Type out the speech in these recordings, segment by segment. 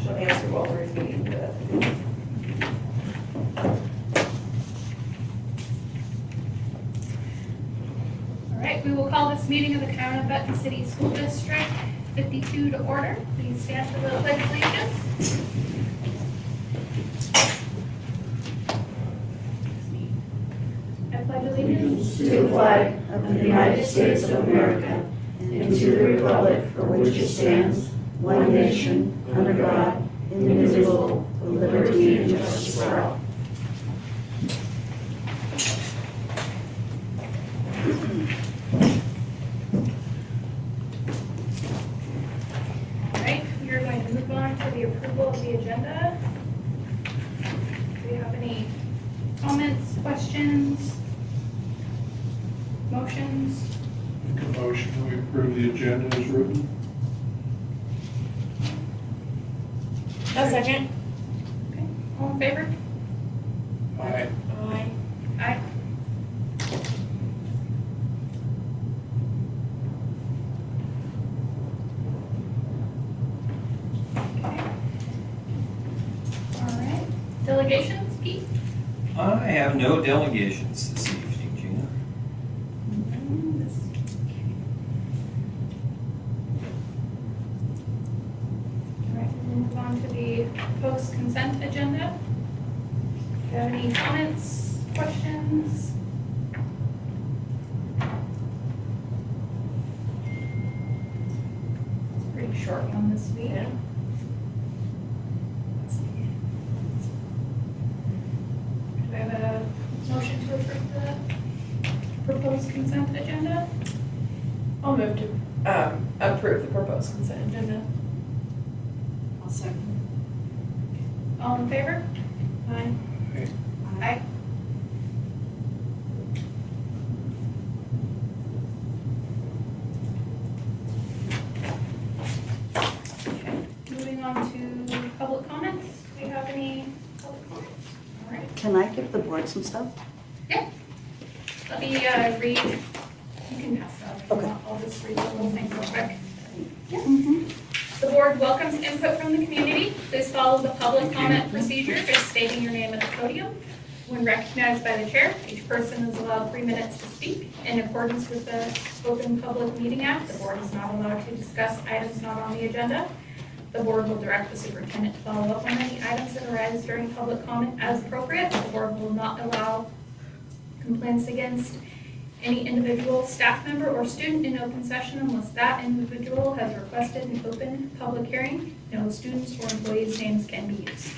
She'll answer while we're meeting the. All right, we will call this meeting of the Carondelet City School District 52 to order. Please stand for the pledge of allegiance. I pledge allegiance To the flag of the United States of America and to the republic for which it stands, one nation, under God, indivisible, with liberty and justice for all. All right, we are going to move on to the approval of the agenda. Do we have any comments, questions, motions? Make a motion, we approve the agenda as written. A second. Okay, all in favor? Aye. Aye. Aye. Okay. All right, delegations, Pete? I have no delegations this evening, Gina. All right, we'll move on to the post-consent agenda. Do you have any comments, questions? It's a pretty short one this week. Do I have a motion to approve the proposed consent agenda? I'll move to approve the proposed consent agenda. I'll second. All in favor? Aye. Aye. Aye. Okay, moving on to public comments. Do we have any public comments? All right. Can I give the board some stuff? Yeah. Let me read. You can pass that. if you Okay. want. I'll just read the little thing real quick. Mm-hmm. The board welcomes input from the community. Please follow the public comment procedure by stating your name at the podium. When recognized by the chair, each person is allowed 3 minutes to speak. In accordance with the Open Public Meeting Act, the board is not allowed to discuss items not on the agenda. The board will direct the superintendent to follow up on any items that arise during public comment as appropriate. The board will not allow complaints against any individual, staff member, or student in open session unless that individual has requested an open public hearing. No students or employees' names can be used.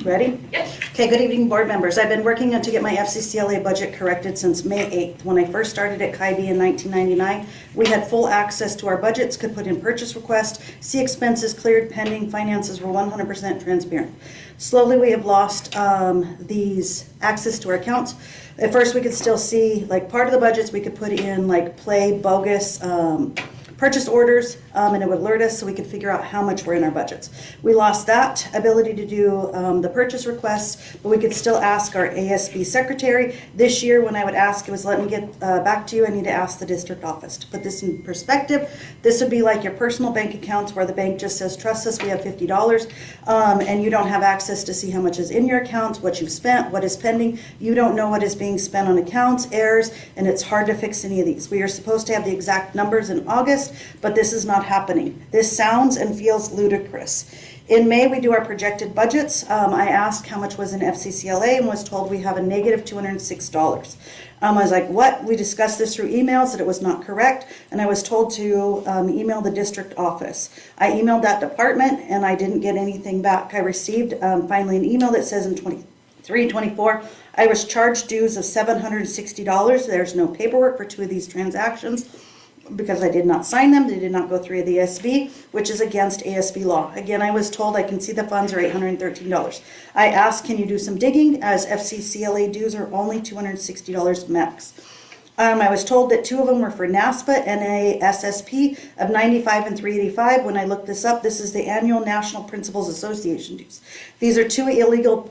Ready? Yes. Okay, good evening, board members. I've been working on to get my FCCLA budget corrected since May 8th. When I first started at KIB in 1999, we had full access to our budgets, could put in purchase requests, see expenses cleared pending, finances were 100% transparent. Slowly, we have lost these access to our accounts. At first, we could still see, like, part of the budgets we could put in, like, play bogus purchase orders, and it would alert us so we could figure out how much were in our budgets. We lost that ability to do the purchase requests, but we could still ask our ASB secretary. This year, when I would ask, it was, let me get back to you, I need to ask the district office. To put this in perspective, this would be like your personal bank accounts where the bank just says, trust us, we have $50, and you don't have access to see how much is in your accounts, what you've spent, what is pending. You don't know what is being spent on accounts, errors, and it's hard to fix any of these. We are supposed to have the exact numbers in August, but this is not happening. This sounds and feels ludicrous. In May, we do our projected budgets. I asked how much was in FCCLA and was told we have a negative $206. I was like, what? We discussed this through emails that it was not correct, and I was told to email the district office. I emailed that department, and I didn't get anything back. I received finally an email that says in 23-24, I was charged dues of $760. There's no paperwork for 2 of these transactions, because I did not sign them. They did not go through the ASB, which is against ASB law. Again, I was told I can see the funds are $813. I asked, can you do some digging, as FCCLA dues are only $260 max. I was told that 2 of them were for NASPA and a SSP of $95 and $385. When I looked this up, this is the annual National Principals Association dues. These are 2 illegal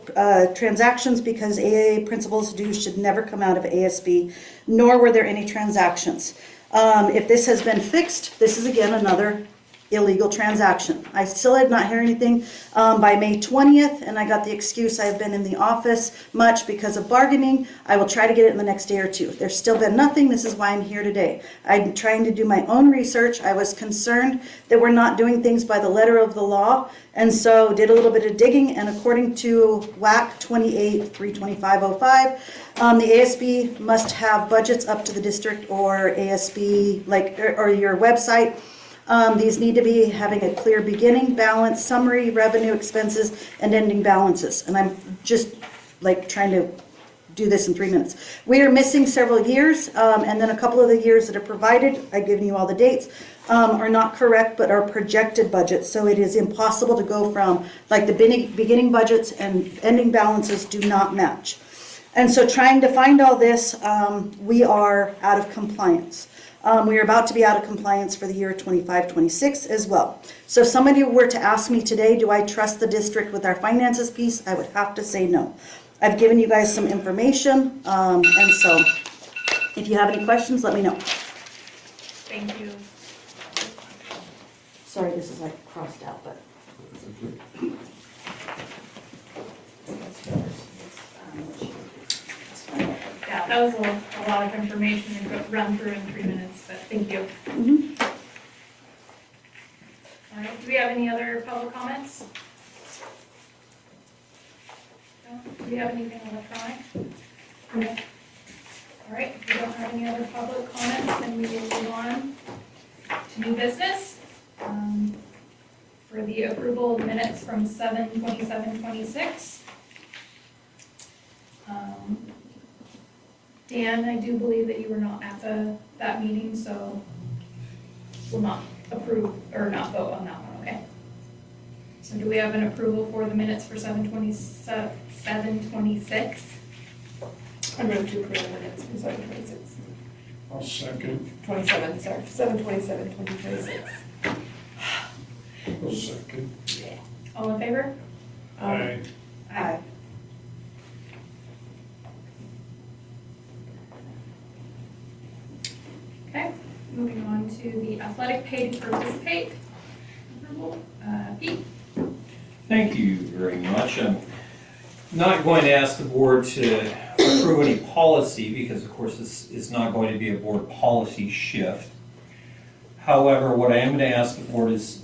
transactions because AAA principals dues should never come out of ASB, nor were there any transactions. If this has been fixed, this is again another illegal transaction. I still did not hear anything by May 20th, and I got the excuse I've been in the office much because of bargaining. I will try to get it in the next day or two. There's still been nothing. This is why I'm here today. I'm trying to do my own research. I was concerned that we're not doing things by the letter of the law, and so did a little bit of digging, and according to WAC 28-32505, the ASB must have budgets up to the district or ASB, or your website. These need to be having a clear beginning, balance, summary, revenue, expenses, and ending balances. And I'm just trying to do this in 3 minutes. We are missing several years, and then a couple of the years that are provided, I've given you all the dates, are not correct, but are projected budgets. So it is impossible to go from, the beginning budgets and ending balances do not match. And so trying to find all this, we are out of compliance. We are about to be out of compliance for the year 25-26 as well. So if somebody were to ask me today, do I trust the district with our finances piece, I would have to say no. I've given you guys some information, and so if you have any questions, let me know. Thank you. Sorry, this is crossed out, but. Yeah, that was a lot of information to run through in 3 minutes, but thank you. Mhm. All right, do we have any other public comments? No? Do we have anything electronic? No. All right, if we don't have any other public comments, then we will move on to new business. For the approval of minutes from 7/27/26. Dan, I do believe that you were not at that meeting, so we'll not approve or not vote on that one, okay? So do we have an approval for the minutes for 7/26? I move to approve the minutes for 7/26. I'll second. 27, sorry, 7/27/2026. I'll second. All in favor? Aye. Aye. Okay, moving on to the athletic pay to participate approval. Pete? Thank you very much. I'm not going to ask the board to approve any policy because, of course, this is not going to be a board policy shift. However, what I am going to ask the board is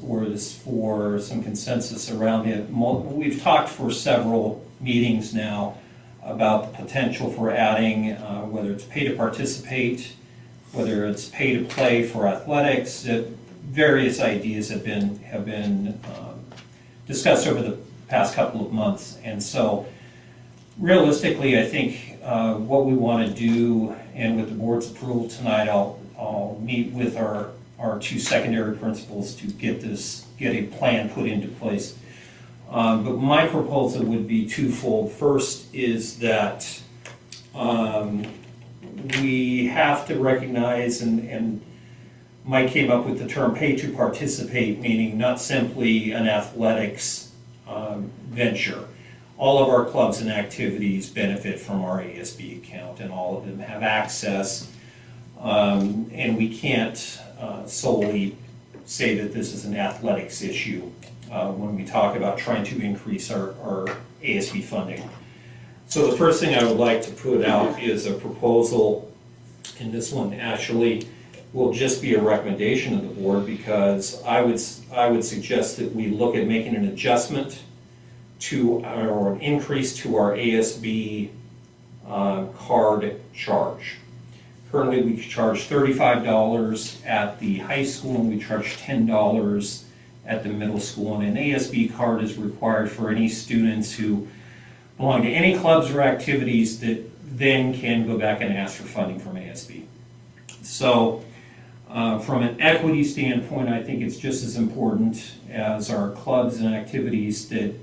for some consensus around it. We've talked for several meetings now about the potential for adding, whether it's pay to participate, whether it's pay to play for athletics. Various ideas have been discussed over the past couple of months, and so realistically, I think what we want to do, and with the board's approval tonight, I'll meet with our two secondary principals to get a plan put into place. But my proposal would be twofold. First is that we have to recognize, and Mike came up with the term pay to participate, meaning not simply an athletics venture. All of our clubs and activities benefit from our ASB account, and all of them have access. And we can't solely say that this is an athletics issue when we talk about trying to increase our ASB funding. So the first thing I would like to put out is a proposal, and this one actually will just be a recommendation of the board, because I would suggest that we look at making an adjustment to or an increase to our ASB card charge. Currently, we charge $35 at the high school, and we charge $10 at the middle school. And an ASB card is required for any students who belong to any clubs or activities that then can go back and ask for funding from ASB. So from an equity standpoint, I think it's just as important as our clubs and activities that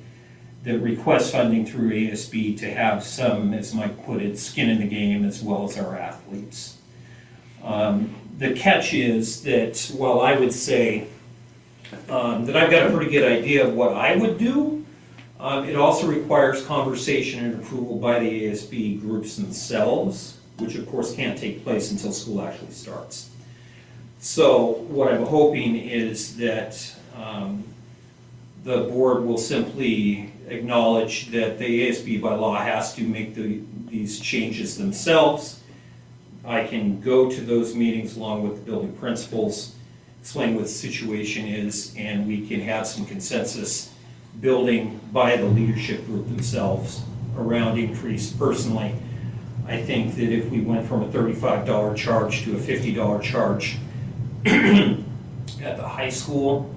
request funding through ASB to have some, as Mike put it, skin in the game, as well as our athletes. The catch is that while I would say that I've got a pretty good idea of what I would do, it also requires conversation and approval by the ASB groups themselves, which of course can't take place until school actually starts. So what I'm hoping is that the board will simply acknowledge that the ASB by law has to make these changes themselves. I can go to those meetings along with the building principals, explain what the situation is, and we can have some consensus building by the leadership group themselves around increase. Personally, I think that if we went from a $35 charge to a $50 charge at the high school,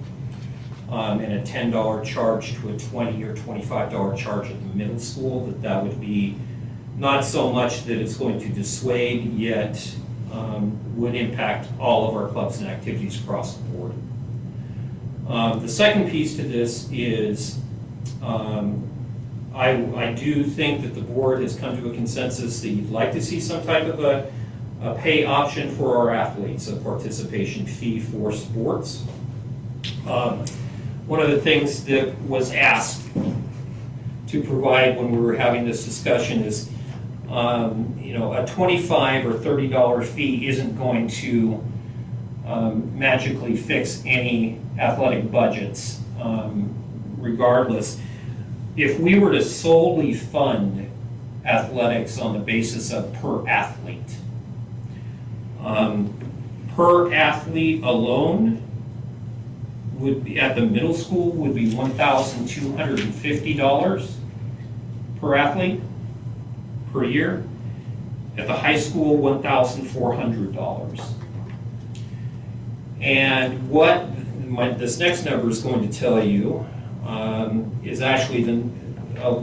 and a $10 charge to a $20 or $25 charge at the middle school, that would be not so much that it's going to dissuade, yet would impact all of our clubs and activities across the board. The second piece to this is I do think that the board has come to a consensus that you'd like to see some type of a pay option for our athletes, a participation fee for sports. One of the things that was asked to provide when we were having this discussion is, a $25 or $30 fee isn't going to magically fix any athletic budgets, regardless. If we were to solely fund athletics on the basis of per athlete alone would be, at the middle school, would be $1,250 per athlete per year. At the high school, $1,400. And what this next number is going to tell you is actually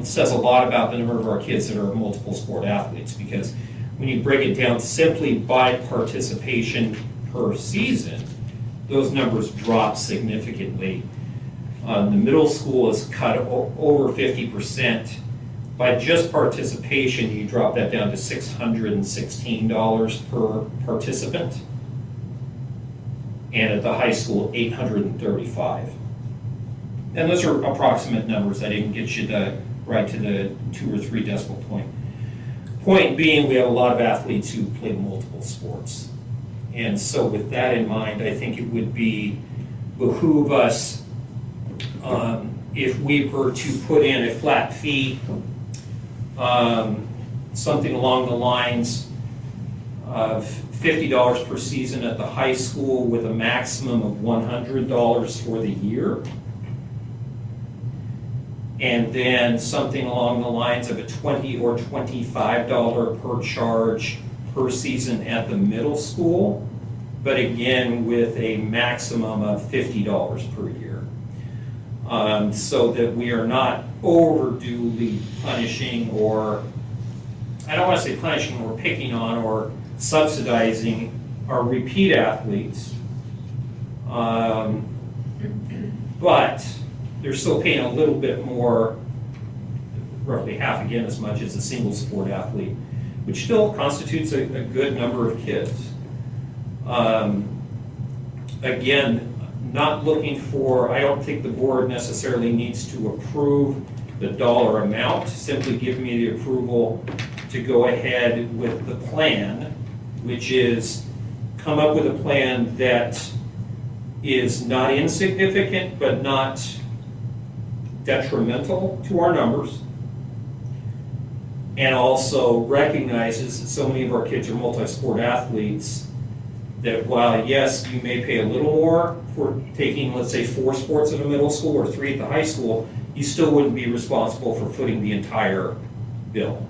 says a lot about the number of our kids that are multiple sport athletes, because when you break it down simply by participation per season, those numbers drop significantly. The middle school is cut over 50%. By just participation, you drop that down to $616 per participant. And at the high school, $835. And those are approximate numbers. I didn't get you right to the 2 or 3 decimal point. Point being, we have a lot of athletes who play multiple sports. And so with that in mind, I think it would behoove us if we were to put in a flat fee, something along the lines of $50 per season at the high school with a maximum of $100 for the year. And then something along the lines of a $20 or $25 per charge per season at the middle school, but again with a maximum of $50 per year. So that we are not overduly punishing, or I don't want to say punishing or picking on or subsidizing our repeat athletes, but they're still paying a little bit more, roughly half again as much as a single sport athlete, which still constitutes a good number of kids. Again, not looking for, I don't think the board necessarily needs to approve the dollar amount, simply give me the approval to go ahead with the plan, which is come up with a plan that is not insignificant but not detrimental to our numbers, and also recognizes that so many of our kids are multi-sport athletes that while, yes, you may pay a little more for taking, let's say, 4 sports at a middle school or 3 at the high school, you still wouldn't be responsible for footing the entire bill.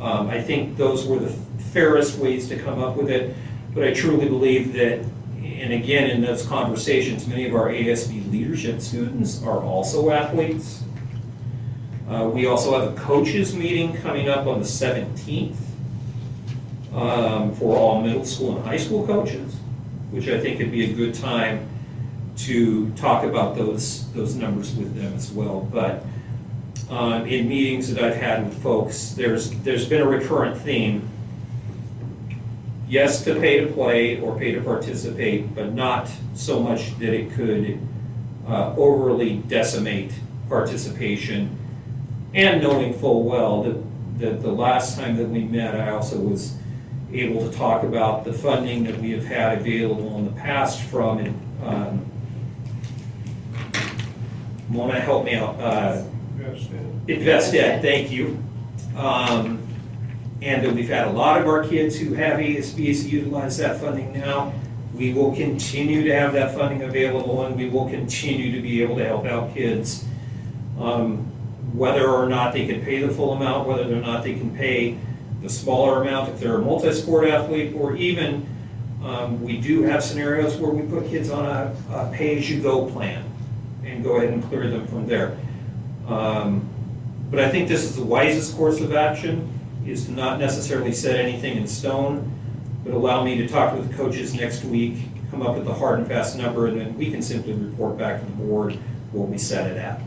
I think those were the fairest ways to come up with it, but I truly believe that, and again, in those conversations, many of our ASB leadership students are also athletes. We also have a coaches meeting coming up on the 17th for all middle school and high school coaches, which I think would be a good time to talk about those numbers with them as well. But in meetings that I've had with folks, there's been a recurrent theme. Yes to pay to play or pay to participate, but not so much that it could overly decimate participation. And knowing full well that the last time that we met, I also was able to talk about the funding that we have had available in the past from, Mona, help me out, Yes, Ed. Invest Ed, thank you. And that we've had a lot of our kids who have ASBs utilize that funding now. We will continue to have that funding available, and we will continue to be able to help out kids, whether or not they can pay the full amount, whether or not they can pay the smaller amount if they're a multi-sport athlete, or even we do have scenarios where we put kids on a pay-as-you-go plan and go ahead and clear them from there. But I think this is the wisest course of action, is to not necessarily set anything in stone, but allow me to talk with the coaches next week, come up with a hard and fast number, and then we can simply report back to the board what we set it at.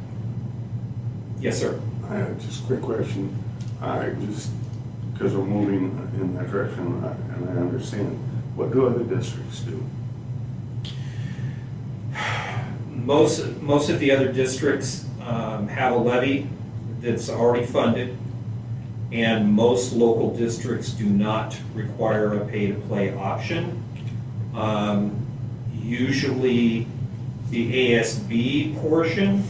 Yes, sir. I have just a quick question. Because we're moving in that direction, and I understand, what do other districts do? Most of the other districts have a levy that's already funded, and most local districts do not require a pay-to-play option. Usually, the ASB portion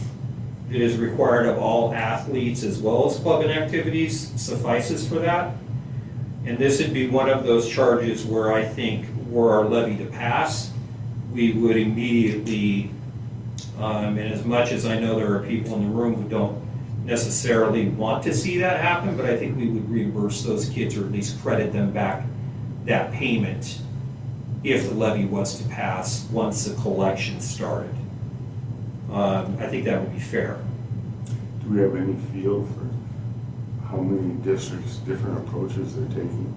that is required of all athletes as well as club and activities suffices for that. And this would be one of those charges where I think, were our levy to pass, we would immediately, and as much as I know there are people in the room who don't necessarily want to see that happen, but I think we would reimburse those kids, or at least credit them back that payment if the levy was to pass once the collection started. I think that would be fair. Do we have any feel for how many districts, different approaches they're taking?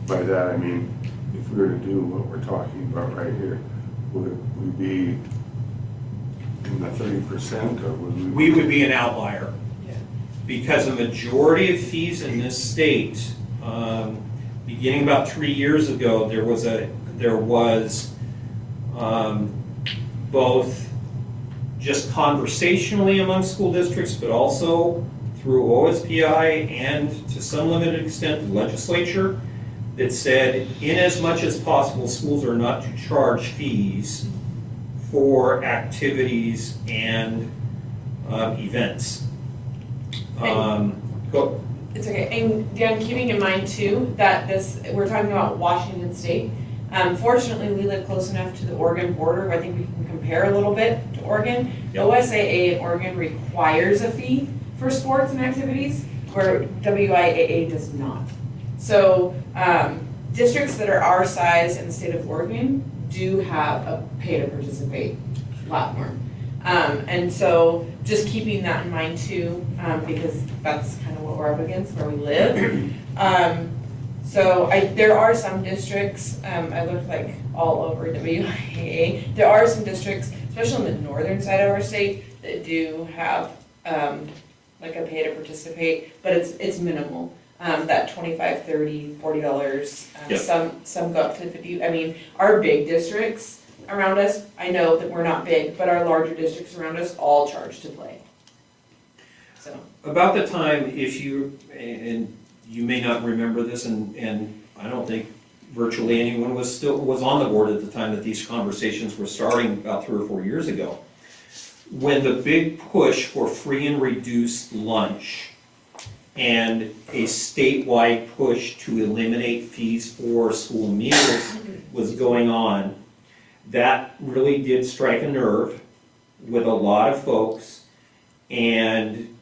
By that, I mean, if we were to do what we're talking about right here, would we be in the 30%, or would we? We would be an outlier. Yeah. Because the majority of fees in this state, beginning about 3 years ago, there was both just conversationally among school districts, but also through OSPI and to some limited extent the legislature, that said, in as much as possible, schools are not to charge fees for activities and events. Go. It's okay, and Dan, keeping in mind too, that we're talking about Washington State. Fortunately, we live close enough to the Oregon border, I think we can compare a little bit to Oregon. Yep. OSAA in Oregon requires a fee for sports and activities, where WIAA does not. So, districts that are our size in the state of Oregon do have a pay to participate platform. And so just keeping that in mind too, because that's kind of what we're up against where we live. So there are some districts, I looked like all over WIAA, there are some districts, especially on the northern side of our state, that do have like a pay to participate, but it's minimal. That $25, $30, $40, Yep. some go up to 50. I mean, our big districts around us, I know that we're not big, but our larger districts around us all charge to play. So. About the time, and you may not remember this, and I don't think virtually anyone was on the board at the time that these conversations were starting about 3 or 4 years ago. When the big push for free and reduced lunch and a statewide push to eliminate fees for school meals was going on, that really did strike a nerve with a lot of folks, and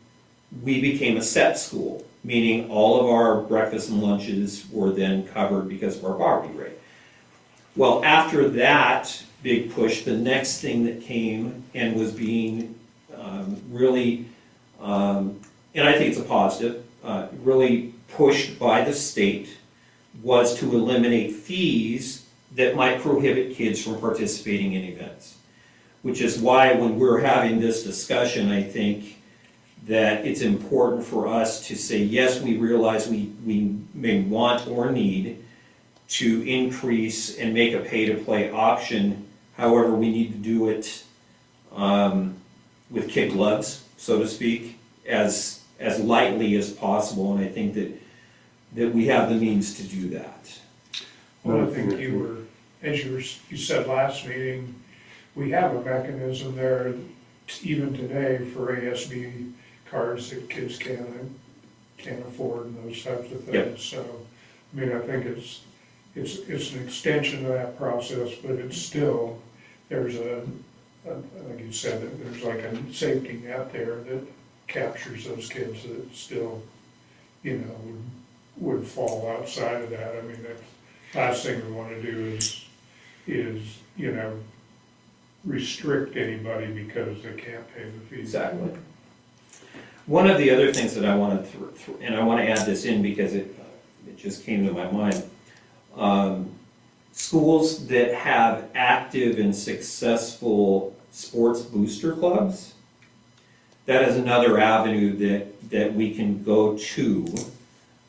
we became a set school, meaning all of our breakfast and lunches were then covered because of our poverty rate. Well, after that big push, the next thing that came and was being really, and I think it's a positive, really pushed by the state, was to eliminate fees that might prohibit kids from participating in events. Which is why when we're having this discussion, I think that it's important for us to say, yes, we realize we may want or need to increase and make a pay-to-play option. However, we need to do it with kid gloves, so to speak, as lightly as possible. And I think that that we have the means to do that. Well, I think you said last meeting, we have a mechanism there, even today, for ASB cards that kids can't afford and those types of Yep. things. So, I mean, I think it's an extension of that process, but it's still, there's like you said, that there's like a safety net there that captures those kids that still, you know, would fall outside of that. I mean, the last thing we want to do is, you know, restrict anybody because they can't pay the fees. Exactly. One of the other things that I want to, and I want to add this in because it just came to my mind. Schools that have active and successful sports booster clubs, that is another avenue that we can go to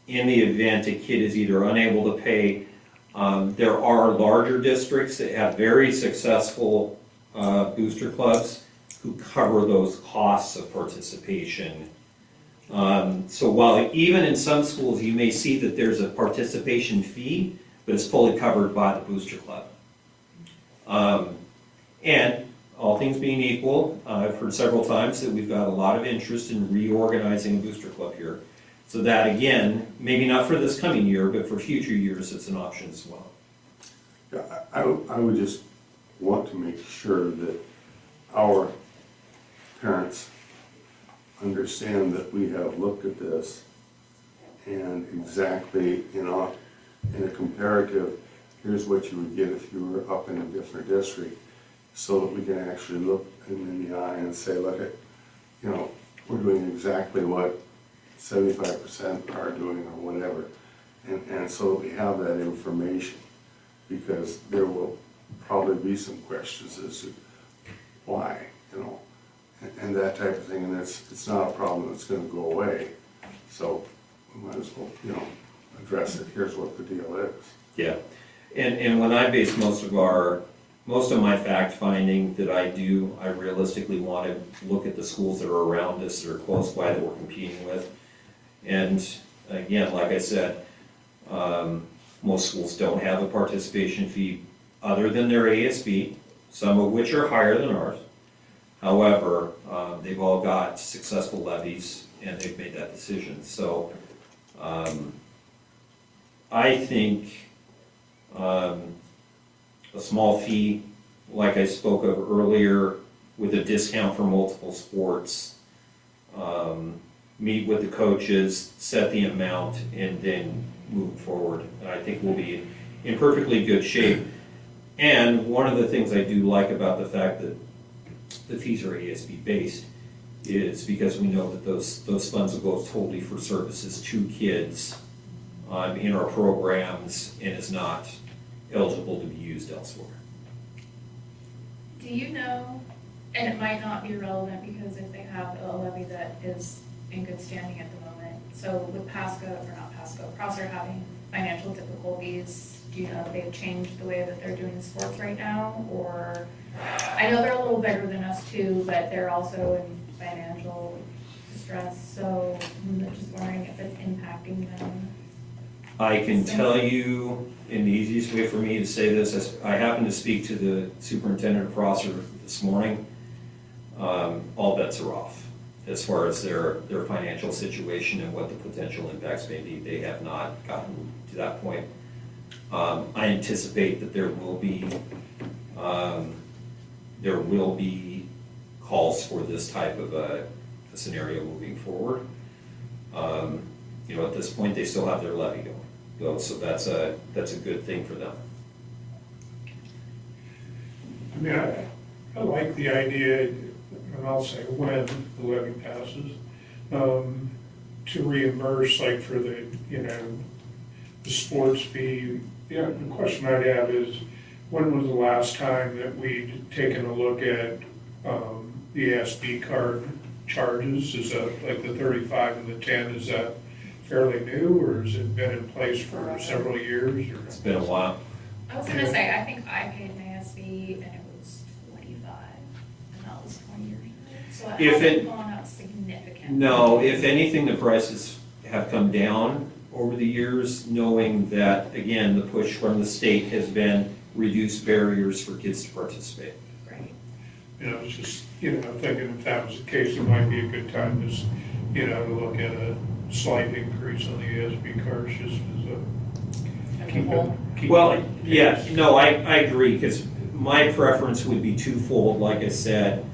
in the event a kid is either unable to pay. There are larger districts that have very successful booster clubs who cover those costs of participation. So while even in some schools you may see that there's a participation fee, but it's fully covered by the booster club. And all things being equal, I've heard several times that we've got a lot of interest in reorganizing a booster club here. So that again, maybe not for this coming year, but for future years, it's an option as well. Yeah, I would just want to make sure that our parents understand that we have looked at this and exactly, you know, in a comparative, here's what you would get if you were up in a different district, so that we can actually look them in the eye and say, look at, you know, we're doing exactly what 75% are doing or whatever. And so that we have that information, because there will probably be some questions as to why, you know, and that type of thing, and it's not a problem that's gonna go away. So we might as well, you know, address it, here's what the deal is. Yeah, and when I base most of my fact finding that I do, I realistically want to look at the schools that are around us, that are close by, that we're competing with. And again, like I said, most schools don't have a participation fee other than their ASB, some of which are higher than ours. However, they've all got successful levies and they've made that decision. So I think a small fee, like I spoke of earlier, with a discount for multiple sports, meet with the coaches, set the amount, and then move forward. I think we'll be in perfectly good shape. And one of the things I do like about the fact that the fees are ASB based is because we know that those funds will go totally for services to kids in our programs and is not eligible to be used elsewhere. Do you know, and it might not be relevant because if they have a levy that is in good standing at the moment, so with Prosser having financial difficulties, do you know if they've changed the way that they're doing sports right now? Or, I know they're a little bigger than us too, but they're also in financial distress, so I'm just wondering if it's impacting them. I can tell you, and the easiest way for me to say this, is I happened to speak to the superintendent of Prosser this morning. All bets are off as far as their financial situation and what the potential impacts may be. They have not gotten to that point. I anticipate that there will be calls for this type of a scenario moving forward. You know, at this point, they still have their levy going, so that's a good thing for them. I mean, I like the idea, and I'll say when the levy passes, to reimburse, like for the, you know, the sports fee. Yeah, the question I'd have is, when was the last time that we'd taken a look at the ASB card charges? Is that like the 35 and the 10, is that fairly new, or has it been in place for several years? Or? It's been a while. I was gonna say, I think I paid an ASB and it was 25, and that was 20 years ago. So it If hasn't it- gone up significantly. No, if anything, the prices have come down. over the years, knowing that, again, the push from the state has been reduce barriers for kids to participate. Right. You know, it's just, thinking if that was the case, it might be a good time to look at a slight increase on the ASB cards just as keep Well, it- yeah, no, I agree, because my preference would be twofold, like I said.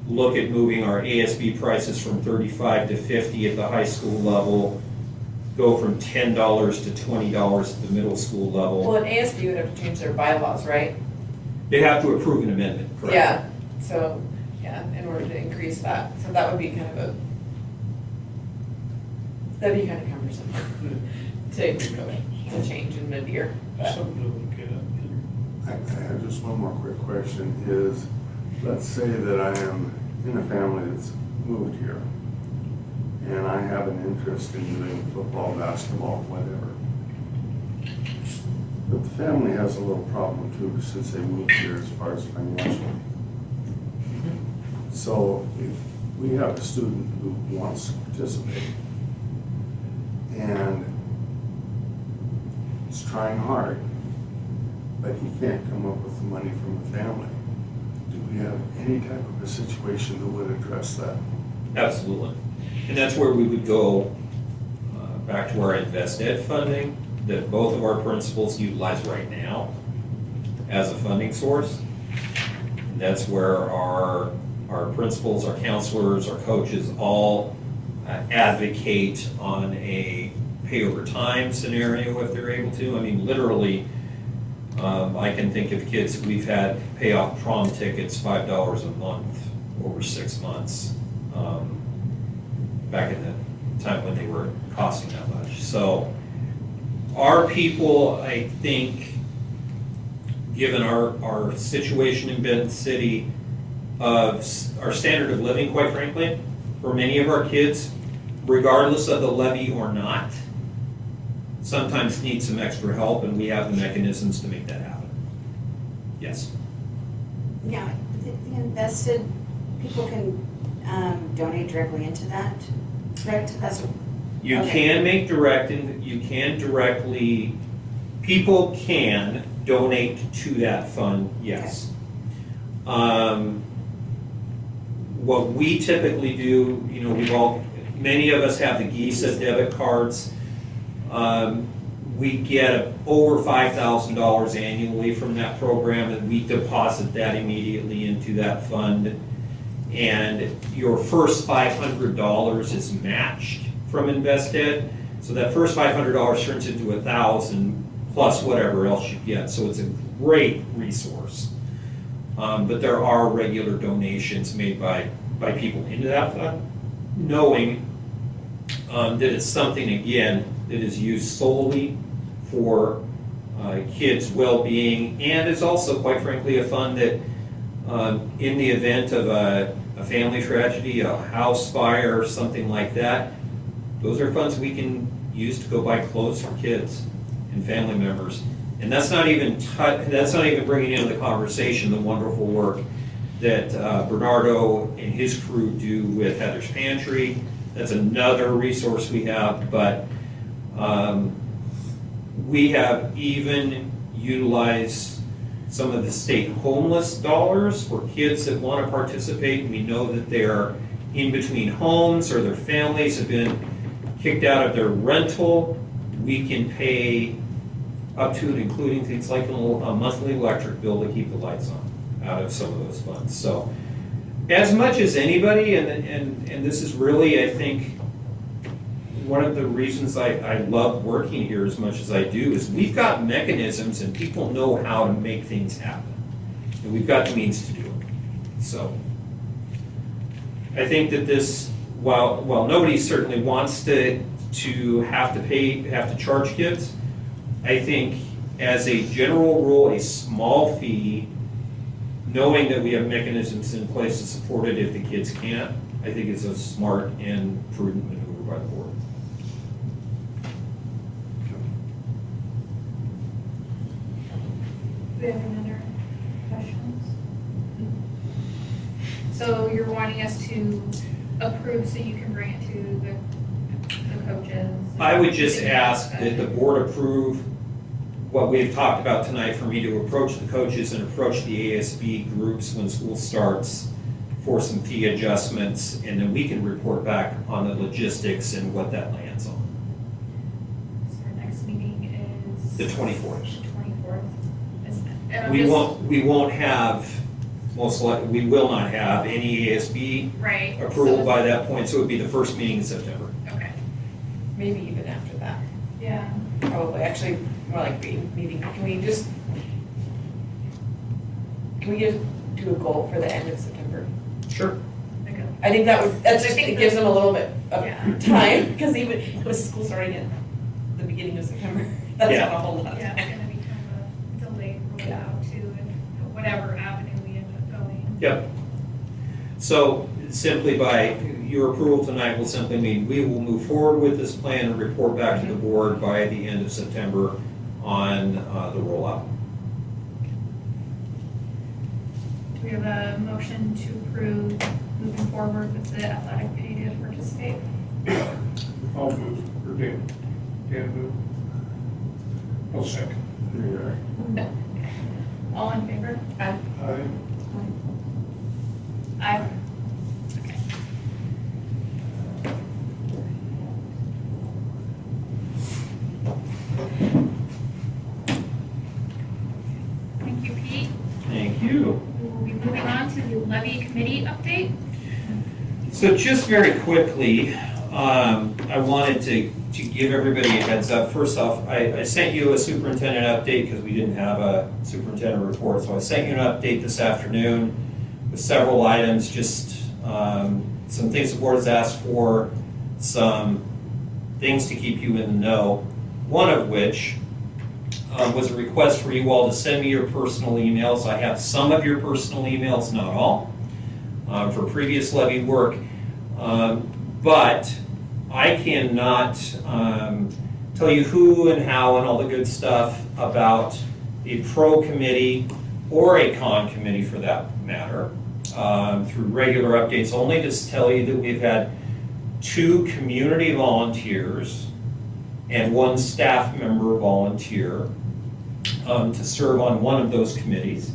Look at moving our ASB prices from 35 to 50 at the high school level, go from $10 to $20 at the middle school level. Well, an ASB would have to change their bylaws, right? They have to approve an amendment, correct? Yeah, so, in order to increase that, so that would be that'd be kind of cumbersome to change in mid-year. but- Something to look at. I have just one more quick question is, let's say that I am in a family that's moved here and I have an interest in doing football, basketball, whatever. But the family has a little problem too since they moved here as far as financial. So if we have a student who wants to participate and is trying hard, but he can't come up with the money from the family, do we have any type of a situation that would address that? Absolutely. And that's where we would go back to our Invest Ed funding that both of our principals utilize right now as a funding source. And that's where our principals, our counselors, our coaches all advocate on a pay over time scenario if they're able to. I mean, literally, I can think of kids we've had pay off prom tickets $5 a month over 6 months, back in the time when they were costing that much. So our people, I think, given our situation in Benton City, of our standard of living, quite frankly, for many of our kids, regardless of the levy or not, sometimes need some extra help, and we have the mechanisms to make that happen. Yes. Yeah, the invested, people can donate directly into that, correct? That's what, You Okay. can make direct, and you can directly, people can donate to that fund, yes. What we typically do, many of us have the GISA debit cards. We get over $5,000 annually from that program, and we deposit that immediately into that fund. And your first $500 is matched from Invested. So that first $500 turns into $1,000 plus whatever else you get. So it's a great resource. But there are regular donations made by people into that fund, knowing that it's something, again, that is used solely for kids' well-being, and it's also, quite frankly, a fund that, in the event of a family tragedy, a house fire, something like that, those are funds we can use to go buy clothes for kids and family members. And that's not even bringing into the conversation the wonderful work that Bernardo and his crew do with Heather's Pantry. That's another resource we have, but we have even utilized some of the state homeless dollars for kids that want to participate. We know that they're in between homes or their families have been kicked out of their rental. We can pay up to and including things like a monthly electric bill to keep the lights on out of some of those funds. So as much as anybody, and this is really, I think, one of the reasons I love working here as much as I do is we've got mechanisms and people know how to make things happen. And we've got the means to do it. So I think that this, while nobody certainly wants to have to charge kids, I think as a general rule, a small fee, knowing that we have mechanisms in place to support it if the kids can't, I think is a smart and prudent maneuver by the board. Do we have any other questions? So you're wanting us to approve so you can bring it to the coaches? I would just ask that the board approve what we've talked about tonight, for me to approach the coaches and approach the ASB groups when school starts for some fee adjustments, and then we can report back on the logistics and what that lands on. So our next meeting is? The 24th. 24th. And I'm We just- won't have, most likely, we will not have any ASB Right. approval so- by that point, so it would be the first meeting in September. Okay, Maybe even after that, yeah. probably, actually, more like meeting, can we just do a goal for the end of September? Sure. Okay. I think that's just, I think it gives them a little bit Yeah. of time, because even with school starting at the beginning of September, that's Yeah. not a whole lot of Yeah, it's time. gonna be kind of a delayed rollout too, and whatever avenue we end up going. Yep. So simply by your approval tonight will simply mean we will move forward with this plan and report back to the board by the end of September on the rollout. Do we have a motion to approve moving forward with the athletic pay to participate? I'll move, or Dan move. I'll second. There you are. All in favor? Aye. Aye. Okay. Thank you, Pete. Thank you. We will be moving on to the levy committee update. So just very quickly, I wanted to give everybody a heads up. First off, I sent you a superintendent update because we didn't have a superintendent report. So I sent you an update this afternoon with several items, just some things the board has asked for, some things to keep you in the know. One of which was a request for you all to send me your personal emails. I have some of your personal emails, not all, for previous levy work. But I cannot tell you who and how and all the good stuff about a pro committee or a con committee for that matter through regular updates. Only to tell you that we've had 2 community volunteers and 1 staff member volunteer to serve on one of those committees.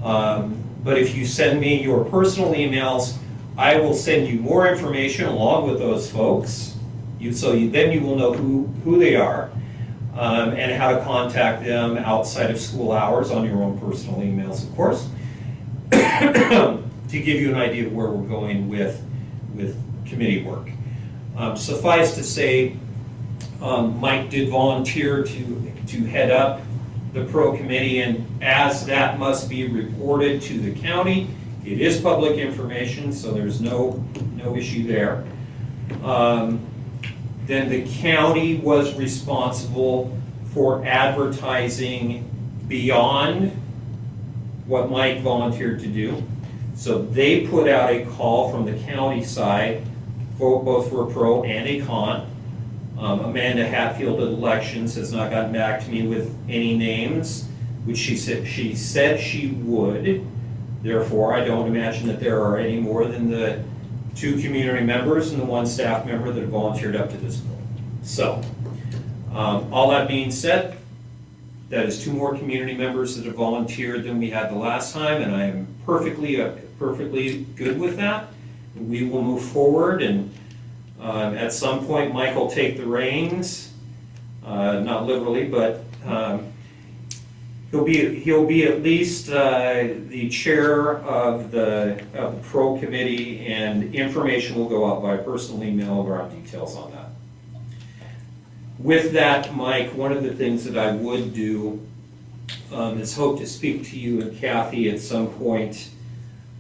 But if you send me your personal emails, I will send you more information along with those folks. Then you will know who they are and how to contact them outside of school hours on your own personal emails, of course, to give you an idea of where we're going with committee work. Suffice to say, Mike did volunteer to head up the pro committee, and as that must be reported to the county, it is public information, so there's no issue there. Then the county was responsible for advertising beyond what Mike volunteered to do. So they put out a call from the county side, both for a pro and a con. Amanda Hatfield at Elections has not gotten back to me with any names, which she said she would. Therefore, I don't imagine that there are any more than the 2 community members and the 1 staff member that have volunteered up to this point. So, all that being said, that is 2 more community members that have volunteered than we had the last time, and I am perfectly good with that. We will move forward, and at some point, Mike will take the reins, not literally, but he'll be at least the chair of the pro committee, and information will go out by personal email around details on that. With that, Mike, one of the things that I would do is hope to speak to you and Kathy at some point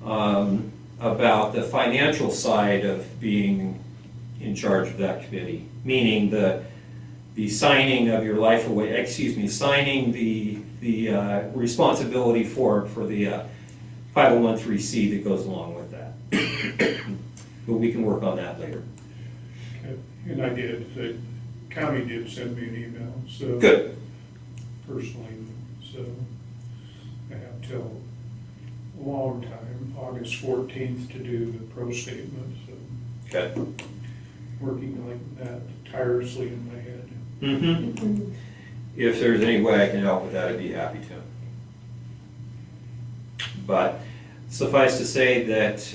about the financial side of being in charge of that committee, meaning the signing of your life away, signing the responsibility for the 501(c) that goes along with that. But we can work on that later. Okay. And I did, the county did send me an email, so. Good. Personally, so I have till a long time, August 14th, to do the pro statement, so. Okay. working like that tirelessly in my head. Mm-hmm. If there's any way I can help with that, I'd be happy to. But suffice to say that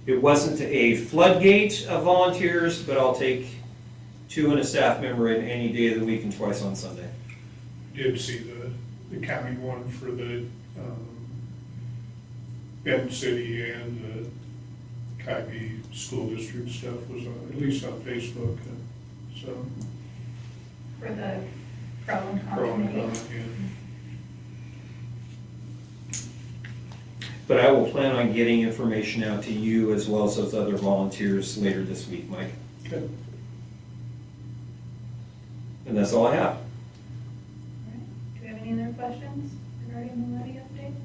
it wasn't a floodgate of volunteers, but I'll take 2 and a staff member in any day of the week and twice on Sunday. Did see the county one for the Benton City and the Kybe School District stuff was on, at least on Facebook, so. For the pro and con pro and committee. con, yeah. But I will plan on getting information out to you as well as those other volunteers later this week, Mike. Okay. And that's all I have. All right. Do we have any other questions regarding the levy update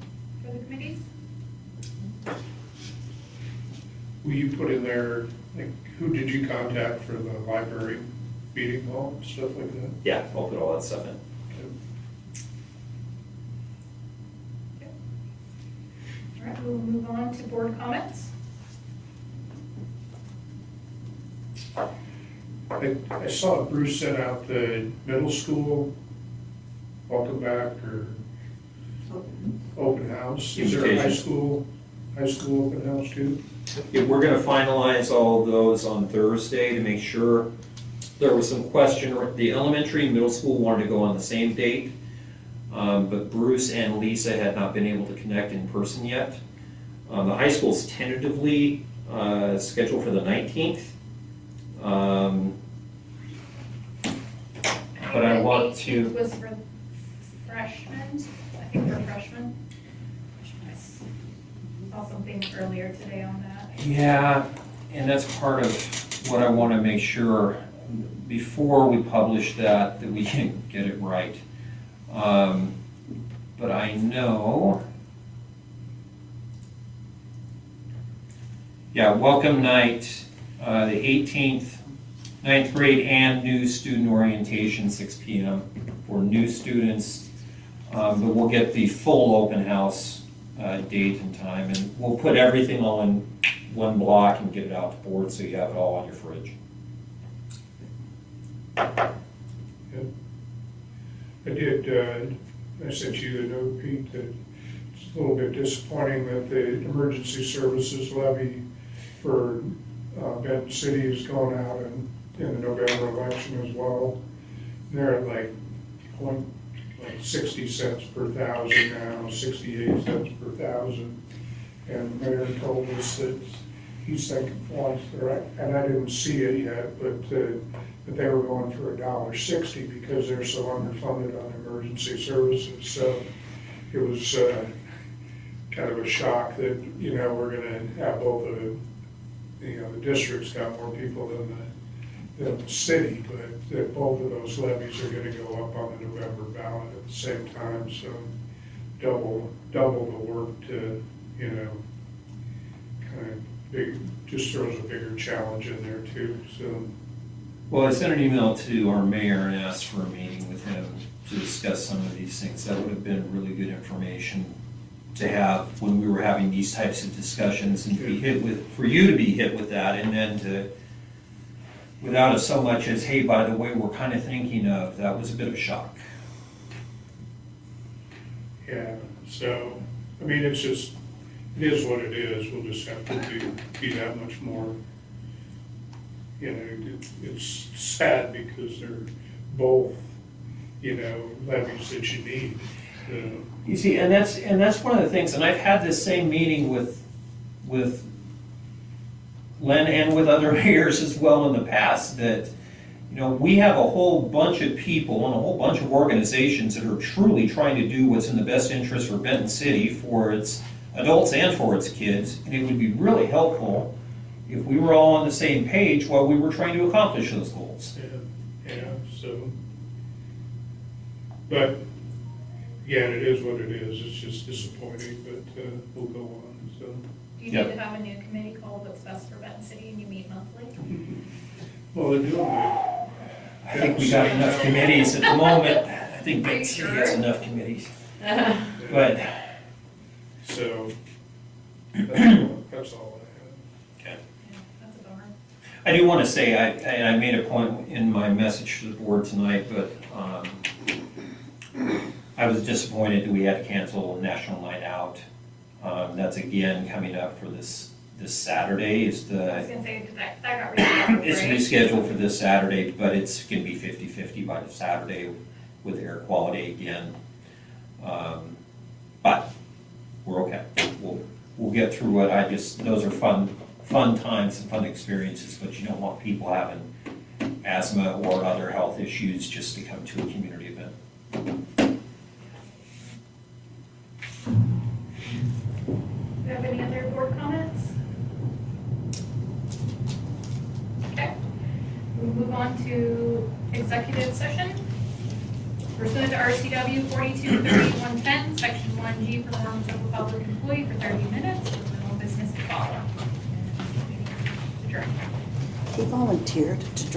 for the committees? Will you put in there, like, who did you contact for the library meeting hall, stuff like that? Yeah, I'll put all that stuff in. All right, we'll move on to board comments. I saw Bruce sent out the middle school welcome back or open house. Is there a high school open house too? Yeah, we're gonna finalize all of those on Thursday to make sure. There was some question, the elementary and middle school wanted to go on the same date, but Bruce and Lisa had not been able to connect in person yet. The high school's tentatively scheduled for the 19th. But I want The to, 18th was for freshmen, I think for freshmen. I saw something earlier today on that. yeah, and that's part of what I want to make sure before we publish that we can get it right. But I know, yeah, welcome night, the 18th, 9th grade and new student orientation, 6 p.m. for new students. But we'll get the full open house date and time, and we'll put everything all in one block and get it out to board so you have it all on your fridge. I sent you the note, Pete, that it's a little bit disappointing that the emergency services levy for Benton City is going out in the November election as well. They're at like 60 cents per thousand now, 68 cents per thousand. And the mayor told us that he's thinking, and I didn't see it yet, but that they were going for $1.60 because they're so underfunded on emergency services. So it was kind of a shock that, we're gonna have both the district's got more people than the city, but that both of those levies are gonna go up on the November ballot at the same time. So double the work to, kind of big, just throws a bigger challenge in there too, so. Well, I sent an email to our mayor and asked for a meeting with him to discuss some of these things. That would have been really good information to have when we were having these types of discussions and for you to be hit with that, and then to, without it so much as, hey, by the way, we're kind of thinking of, that was a bit of a shock. Yeah, so, I mean, it is what it is. We'll just have to be that much more, it's sad because they're both, levies that you need. You see, and that's one of the things, and I've had this same meeting with Len and with other mayors as well in the past, that, we have a whole bunch of people and a whole bunch of organizations that are truly trying to do what's in the best interest for Benton City, for its adults and for its kids, and it would be really helpful if we were all on the same page while we were trying to accomplish those goals. Yeah, so, but, again, it is what it is. It's just disappointing, but we'll go on, so. Do you Yep. need to have a new committee called What's Best for Benton City and you meet monthly? Well, they're doing it. I think we got enough committees at the moment. I think Are you Benton City sure? has enough committees. But, So, that's all I have. okay. Yeah, that's a bummer. I do want to say, and I made a point in my message to the board tonight, but I was disappointed that we had to cancel National Night Out. That's again coming up for this Saturday. I was gonna say, that got rescheduled, It's right? rescheduled for this Saturday, but it's gonna be 50-50 by the Saturday with air quality again. But we're okay. We'll get through it. Those are fun times and fun experiences, but you don't want people having asthma or other health issues just to come to a community event. Do you have any other board comments? Okay. We'll move on to executive session. Pursuant to RCW 423110, Section 1G, performance of a public employee for 30 minutes, with no business to follow. Adjourned. He volunteered to drive